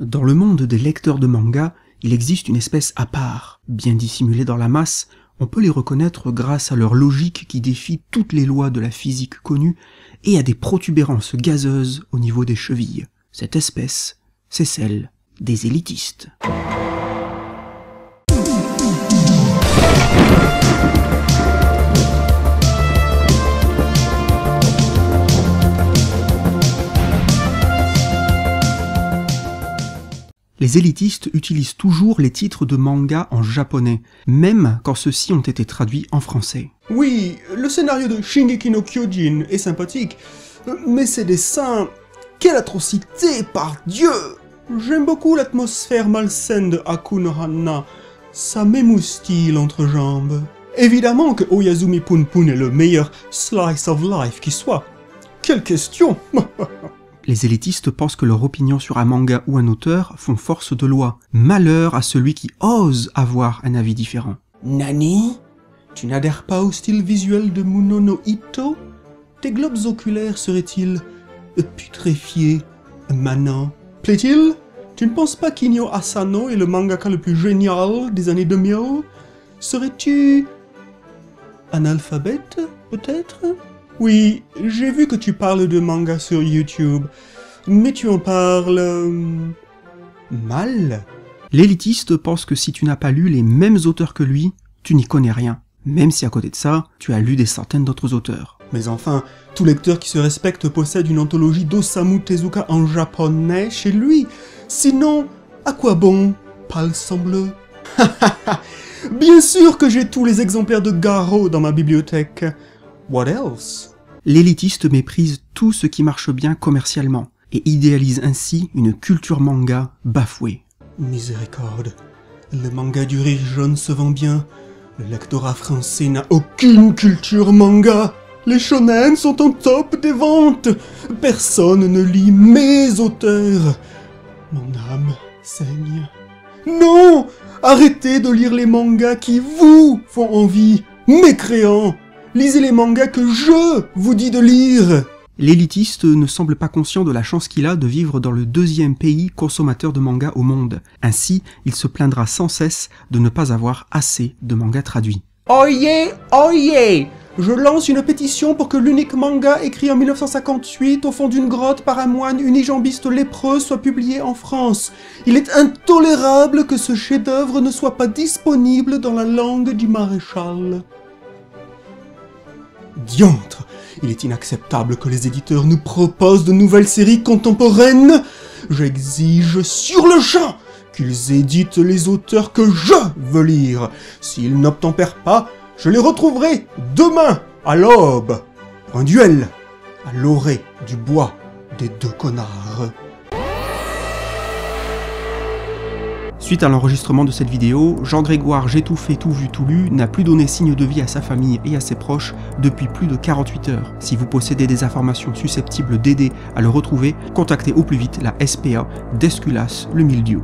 Dans le monde des lecteurs de manga, il existe une espèce à part. Bien dissimulée dans la masse, on peut les reconnaître grâce à leur logique qui défie toutes les lois de la physique connue et à des protubérances gazeuses au niveau des chevilles. Cette espèce, c'est celle des élitistes. Les élitistes utilisent toujours les titres de manga en japonais, même quand ceux-ci ont été traduits en français. Oui, le scénario de Shingeki no Kyojin est sympathique, mais ces dessins, quelle atrocité, par Dieu! J'aime beaucoup l'atmosphère malsaine de Haku no Hana, ça m'émoustille l'entrejambe. Évidemment que Oyazumi Punpun est le meilleur slice of life qui soit. Quelle question! Les élitistes pensent que leur opinion sur un manga ou un auteur font force de loi. Malheur à celui qui ose avoir un avis différent. Nani? Tu n'adhères pas au style visuel de Munono Ito? Tes globes oculaires seraient-ils putréfiés maintenant? Plaît-il? Tu ne penses pas qu'Inyo Asano est le mangaka le plus génial des années 2000? Serais-tu analphabète, peut-être? Oui, j'ai vu que tu parles de manga sur YouTube, mais tu en parles... mal? L'élitiste pense que si tu n'as pas lu les mêmes auteurs que lui, tu n'y connais rien. Même si à côté de ça, tu as lu des centaines d'autres auteurs. Mais enfin, tout lecteur qui se respecte possède une anthologie d'Osamu Tezuka en japonais chez lui. Sinon, à quoi bon, palsambleu? Bien sûr que j'ai tous les exemplaires de Garo dans ma bibliothèque. What else? L'élitiste méprise tout ce qui marche bien commercialement et idéalise ainsi une culture manga bafouée. Miséricorde, le manga du rire jaune se vend bien. Le lectorat français n'a aucune culture manga. Les shonen sont en top des ventes. Personne ne lit mes auteurs. Mon âme saigne. Non! Arrêtez de lire les mangas qui vous font envie. Mécréants! Lisez les mangas que je vous dis de lire. L'élitiste ne semble pas conscient de la chance qu'il a de vivre dans le deuxième pays consommateur de manga au monde. Ainsi, il se plaindra sans cesse de ne pas avoir assez de mangas traduits. Oyez, oyez! Je lance une pétition pour que l'unique manga écrit en 1958 au fond d'une grotte par un moine unijambiste lépreux soit publié en France. Il est intolérable que ce chef-d'œuvre ne soit pas disponible dans la langue du maréchal. Diantre! Il est inacceptable que les éditeurs nous proposent de nouvelles séries contemporaines. J'exige sur le champ qu'ils éditent les auteurs que je veux lire. S'ils n'obtempèrent pas, je les retrouverai demain à l'aube pour un duel à l'orée du bois des deux connards. Suite à l'enregistrement de cette vidéo, Jean-Grégoire J'ai tout fait, tout vu, tout lu n'a plus donné signe de vie à sa famille et à ses proches depuis plus de 48 heures. Si vous possédez des informations susceptibles d'aider à le retrouver, contactez au plus vite la SPA d'Esculas le Mildiou.